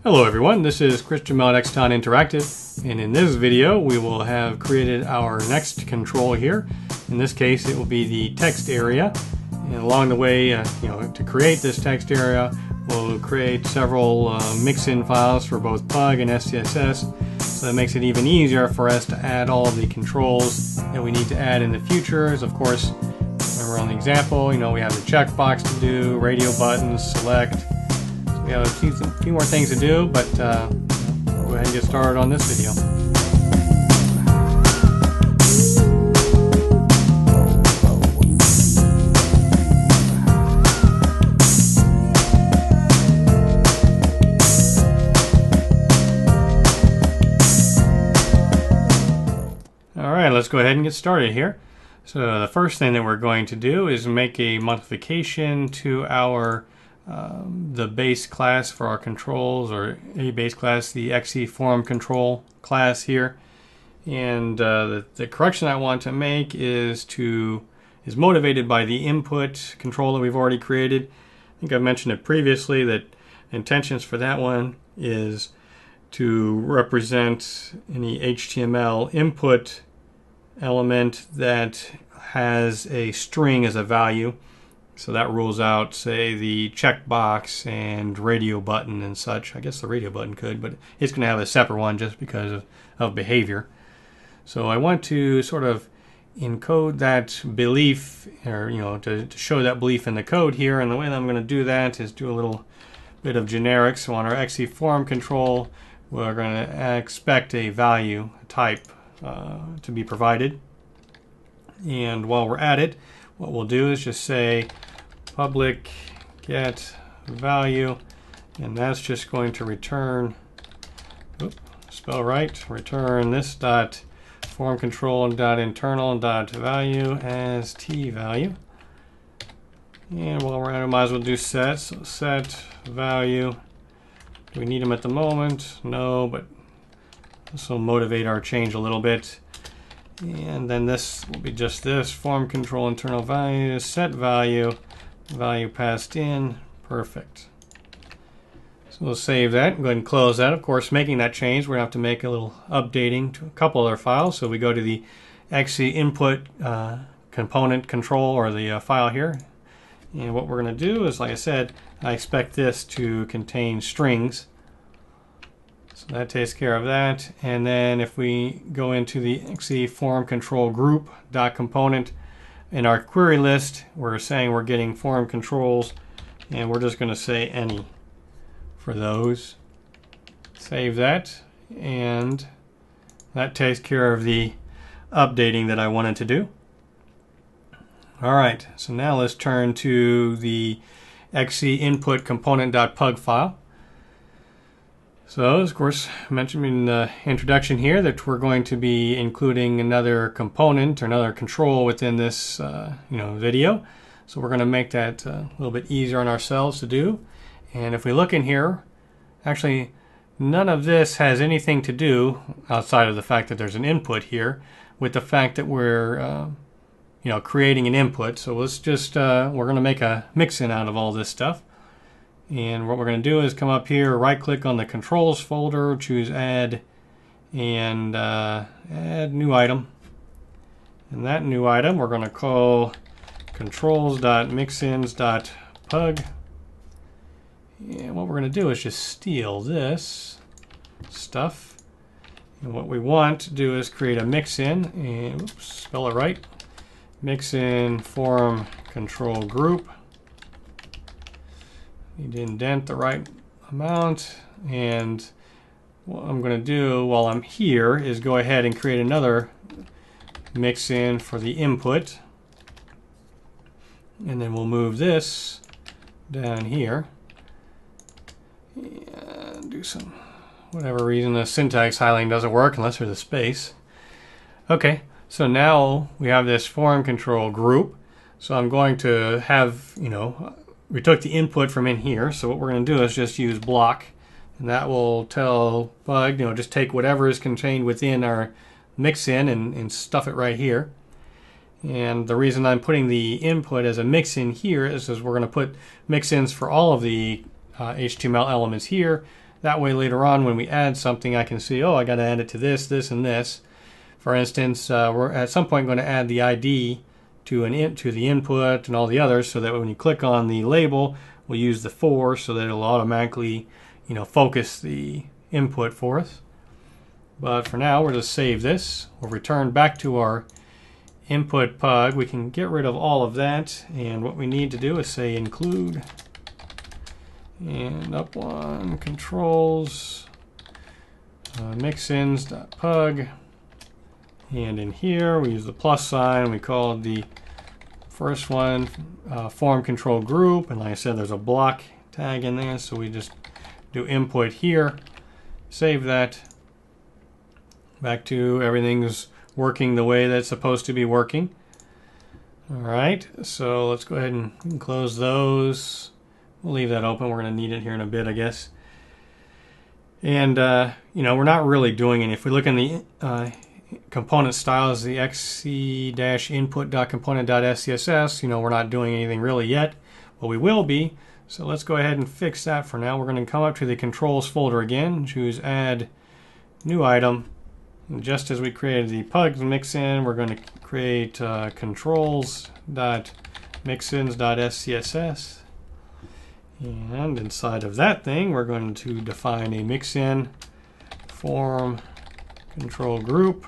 Hello everyone, this is Christian Exton Interactive, and in this video we will have created our next control here. In this case it will be the text area, and along the way to create this text area we'll create several mixin files for both Pug and scss, so that makes it even easier for us to add all of the controls that we need to add in the future. As of course, remember on the example, we have the checkbox to do, radio buttons, select. We have a few more things to do, but we'll go ahead and get started on this video. Alright, let's go ahead and get started here. So the first thing that we're going to do is make a modification to our the base class for our controls, or a base class, the XE form control class here. And the correction I want to make is motivated by the input control that we've already created. I think I've mentioned it previously that intentions for that one is to represent any HTML input element that has a string as a value. So that rules out, say, the checkbox and radio button and such. I guess the radio button could, but it's going to have a separate one just because of behavior. So I want to sort of encode that belief, or to show that belief in the code here. And the way that I'm going to do that is do a little bit of generics. So on our XE form control, we're going to expect a value type to be provided. And while we're at it, what we'll do is just say public get value, and that's just going to return, return this dot form control dot internal dot value as t value. And while we're at it, might as well do set. So set value. Do we need them at the moment? No, but this will motivate our change a little bit. And then this will be just this form control internal value, set value, value passed in. Perfect. So we'll save that, go ahead and close that. Of course, making that change, we're going to have to make a little updating to a couple other files. So we go to the XE input component control, or the file here. And what we're going to do is, like I said, I expect this to contain strings. So that takes care of that. And then if we go into the XE form control group dot component, in our query list, we're saying we're getting form controls, and we're just going to say any for those. Save that, and that takes care of the updating that I wanted to do. Alright, so now let's turn to the XE input component.pug file. So, of course, I mentioned in the introduction here that we're going to be including another component or another control within this video. So we're going to make that a little bit easier on ourselves to do. And if we look in here, actually none of this has anything to do, outside of the fact that there's an input here, with the fact that we're creating an input. So let's just we're going to make a mixin out of all this stuff. And what we're going to do is come up here, right click on the controls folder, choose add, and add new item. And that new item we're going to call controls.mixins.pug. And what we're going to do is just steal this stuff. And what we want to do is create a mixin, and spell it right, mixin form control group. Need to indent the right amount, and what I'm going to do while I'm here is go ahead and create another mixin for the input, and then we'll move this down here and do some, whatever reason the syntax highlighting doesn't work unless there's a space. Okay, so now we have this form control group, so I'm going to have, we took the input from in here, so what we're going to do is just use block, and that will tell Pug, just take whatever is contained within our mixin and stuff it right here. And the reason I'm putting the input as a mixin here is because we're going to put mixins for all of the HTML elements here, That way later on when we add something, I can see, oh, I got to add it to this, this, and this. For instance, we're at some point going to add the ID to the input and all the others, so that when you click on the label, we'll use the for, so that it'll automatically, focus the input for us. But for now, we'll just save this. We'll return back to our input pug. We can get rid of all of that, and what we need to do is say include and up one controls mixins.pug, and in here we use the plus sign. We call the first one form control group, and like I said, there's a block tag in there, so we just do input here, save that. Back to everything's working the way that's supposed to be working. All right, so let's go ahead and close those. We'll leave that open. We're going to need it here in a bit, I guess. And, we're not really doing any. If we look in the component styles, the xc-input.component.scss, we're not doing anything really yet, but we will be. So let's go ahead and fix that for now. We're going to come up to the controls folder again, choose add new item. And just as we created the pugs mixin, we're going to create controls.mixins.scss. And inside of that thing, we're going to define a mixin form control group.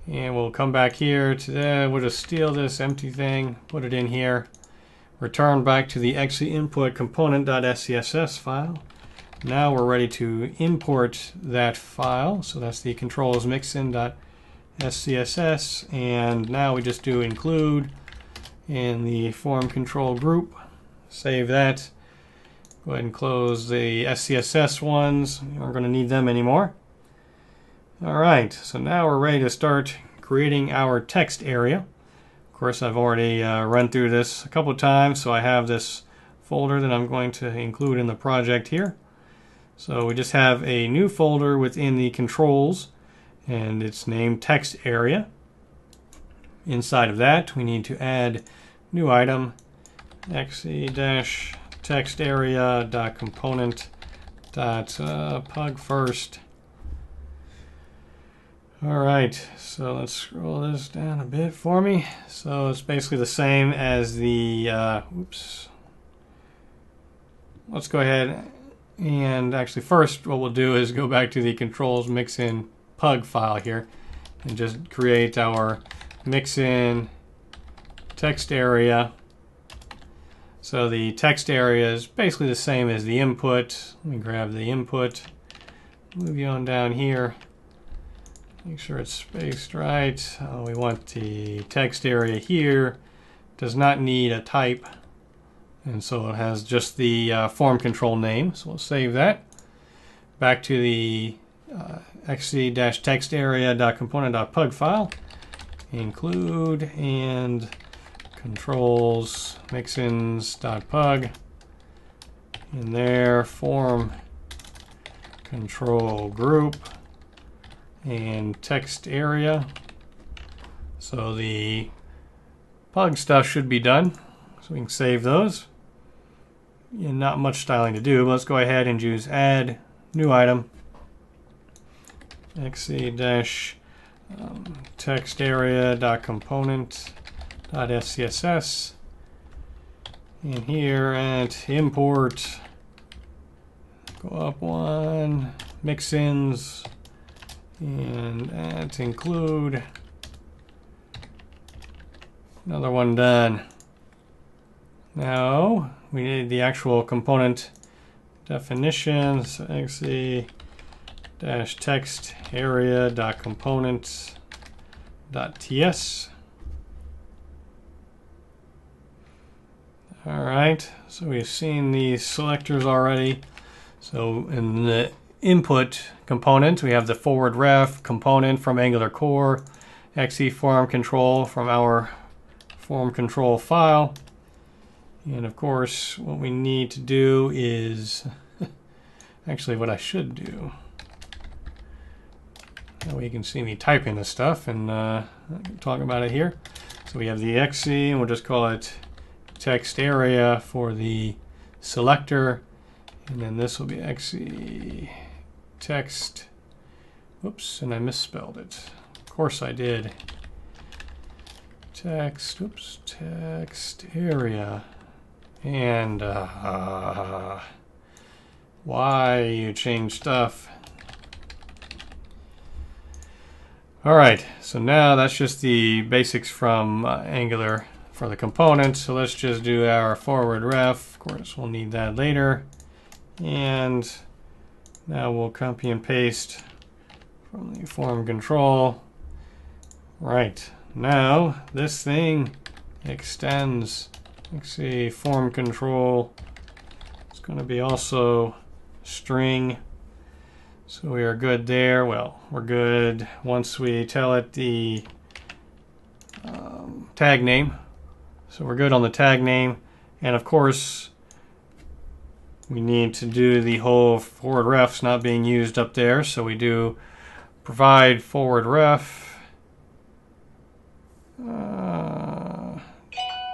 And we'll come back here to that. We'll just steal this empty thing, put it in here, return back to the xc-input component.scss file. Now we're ready to import that file. So that's the controls mixin.scss, and now we just do include in the form control group. Save that. Go ahead and close the SCSS ones. We aren't going to need them anymore. All right, so now we're ready to start creating our text area. Of course, I've already run through this a couple of times, so I have this folder that I'm going to include in the project here. So we just have a new folder within the controls, and it's named text area. Inside of that, we need to add new item xc-textarea.component.pug first. All right, so let's scroll this down a bit for me. So it's basically the same as the, let's go ahead and actually first what we'll do is go back to the controls mixin pug file here and just create our mixin text area. So the text area is basically the same as the input. Let me grab the input, move you on down here, make sure it's spaced right. We want the text area here, does not need a type, and so it has just the form control name. So we'll save that. Back to the xc-textarea.component.pug file, include and controls mixins.pug. In there, form control group and text area. So the pug stuff should be done. So we can save those. And not much styling to do, but let's go ahead and choose add new item xc-textarea.component.scss, and here at import, go up one, mixins, and at include, another one done. Now we need the actual component definition, so xc-textarea.components.ts. All right, so we've seen these selectors already. So in the input component, we have the forward ref component from Angular core, xc form control from our form control file. And of course, what we need to do is, actually what I should do, that way you can see me typing this stuff and talk about it here. So we have the xc, and we'll just call it text area for the selector, And then this will be XE text. Whoops, and I misspelled it. Of course I did. Text, oops, text area. And why you change stuff? All right, so now that's just the basics from Angular for the component. So let's just do our forward ref. Of course, we'll need that later. And now we'll copy and paste from the form control. Right, now this thing extends. Let's see, form control. It's going to be also string. So we are good there. Well, we're good once we tell it the tag name. So we're good on the tag name. And of course, we need to do the whole forward refs not being used up there. So we do provide forward ref.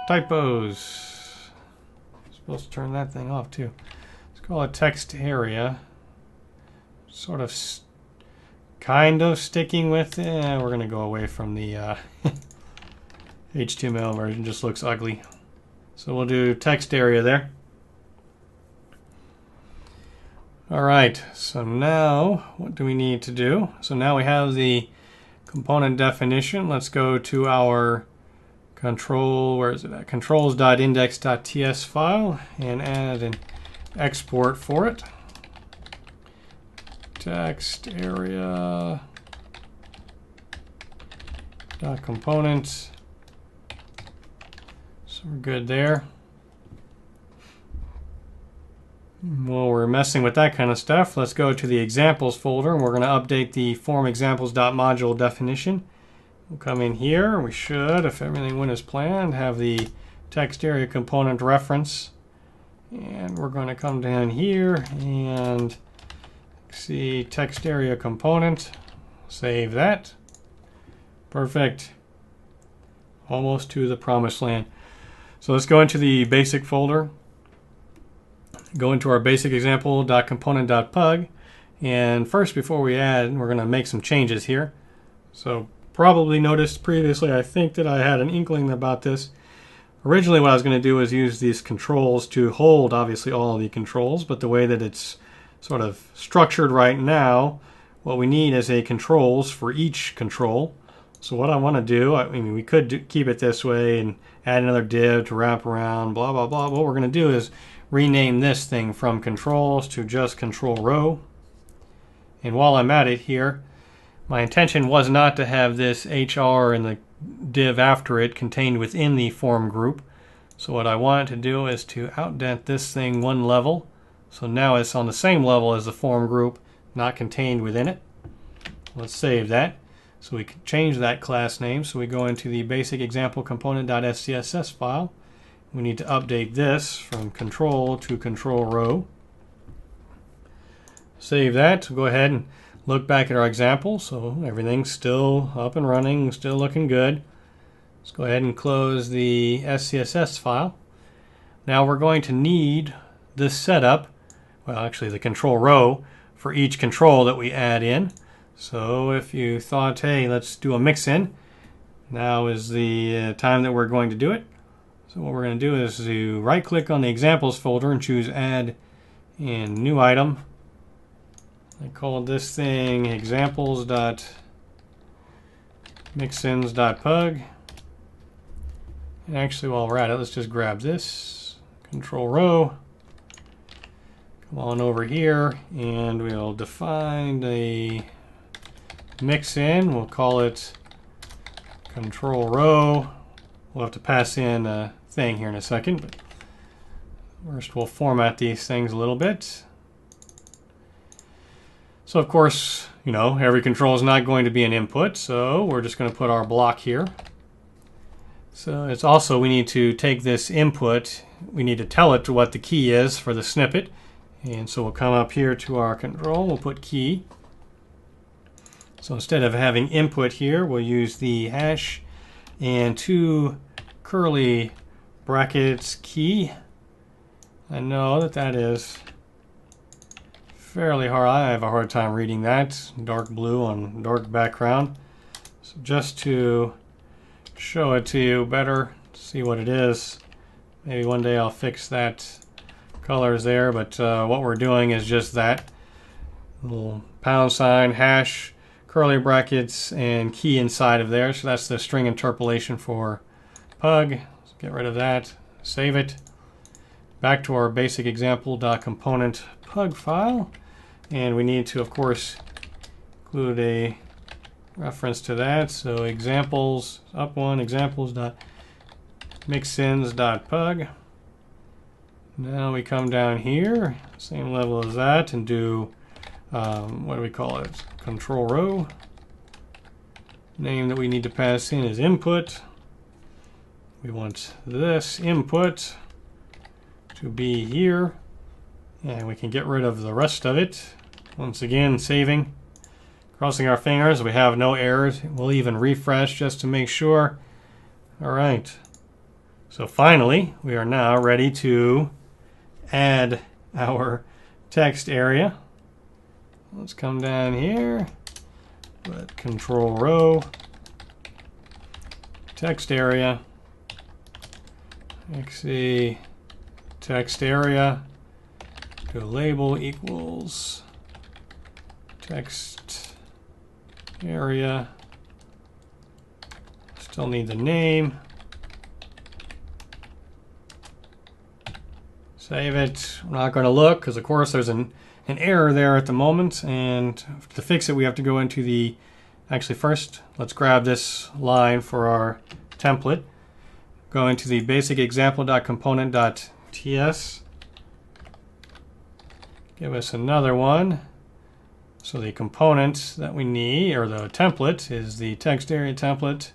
Typos. I'm supposed to turn that thing off too. Let's call it Textarea. Sort of, kind of sticking with it. We're going to go away from the HTML version. Just looks ugly. So we'll do Textarea there. All right. So now what do we need to do? So now we have the component definition. Let's go to our control. Where is it at? Controls.index.ts file and add an export for it. Textarea component. So we're good there. While we're messing with that kind of stuff, let's go to the examples folder and we're going to update the form examples.module definition. We'll come in here. We should, if everything went as planned, have the Textarea component reference. And we're going to come down here and see Textarea component. Save that. Perfect. Almost to the promised land. So let's go into the basic folder. Go into our basic example.component.pug. And first, before we add, we're going to make some changes here. So probably noticed previously, I think that I had an inkling about this. Originally, what I was going to do is use these controls to hold, obviously, all of the controls. But the way that it's sort of structured right now, what we need is a controls for each control. So what I want to do, I mean, we could keep it this way and add another div to wrap around, blah, blah, blah. What we're going to do is rename this thing from controls to just control row. And while I'm at it here, my intention was not to have this HR and the div after it contained within the form group. So what I wanted to do is to outdent this thing one level. So now it's on the same level as the form group, not contained within it. Let's save that. So we can change that class name. So we go into the basic example component.scss file. We need to update this from control to control row. Save that. So go ahead and look back at our example. So everything's still up and running, still looking good. Let's go ahead and close the SCSS file. Now we're going to need this setup, well, actually the control row for each control that we add in. So if you thought, hey, let's do a mixin, now is the time that we're going to do it. So what we're going to do is to right-click on the examples folder and choose Add and New Item. I called this thing examples.mixins.pug. And actually, while we're at it, let's just grab this control row. Come on over here, and we'll define a mixin. We'll call it control row. We'll have to pass in a thing here in a second, but first we'll format these things a little bit. So of course, you know, every control is not going to be an input, so we're just going to put our block here. So it's also, we need to take this input, we need to tell it what the key is for the snippet. And so we'll come up here to our control, we'll put key. So instead of having input here, we'll use the hash and two curly brackets key. I know that that is fairly hard. I have a hard time reading that. Dark blue on dark background. So just to show it to you better, see what it is. Maybe one day I'll fix that colors there, but what we're doing is just that. Little pound sign, hash, curly brackets, and key inside of there. So that's the string interpolation for pug. Let's get rid of that. Save it. Back to our basic example.component pug file. And we need to, of course, include a reference to that. So examples, up one, examples.mixins.pug. Now we come down here, same level as that, and do, what do we call it? Control row. Name that we need to pass in is input. We want this input to be here, and we can get rid of the rest of it. Once again, saving, crossing our fingers, we have no errors. We'll even refresh just to make sure. All right, so finally we are now ready to add our text area. Let's come down here, put control row, text area, XC text area, do label equals text area. Still need the name. Save it. I'm not going to look because, of course, there's an error there at the moment. And to fix it, we have to go into the... Actually, first, let's grab this line for our template. Go into the basic example.component.ts. Give us another one. So the component that we need, or the template, is the text area template.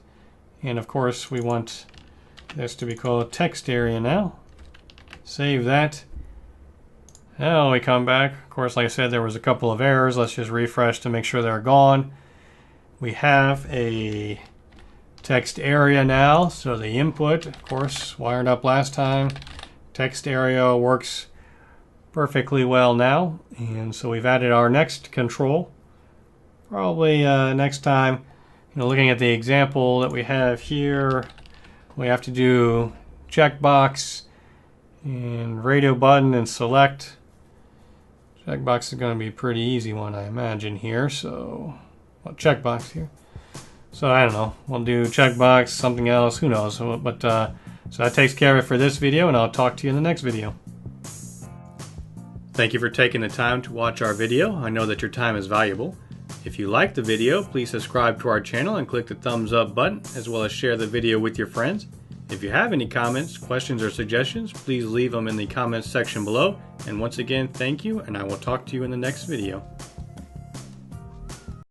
And, of course, we want this to be called text area now. Save that. Now we come back. Of course, like I said, there was a couple of errors. Let's just refresh to make sure they're gone. We have a text area now. So the input, of course, wired up last time. Text area works perfectly well now. And so we've added our next control. Probably next time, looking at the example that we have here, we have to do checkbox and radio button and select. Checkbox is going to be a pretty easy one, I imagine, here. So, well, checkbox here. So I don't know. We'll do checkbox, something else, who knows. So that takes care of it for this video, and I'll talk to you in the next video. Thank you for taking the time to watch our video. I know that your time is valuable. If you liked the video, please subscribe to our channel and click the thumbs up button, as well as share the video with your friends. If you have any comments, questions, or suggestions, please leave them in the comments section below. And once again, thank you, and I will talk to you in the next video.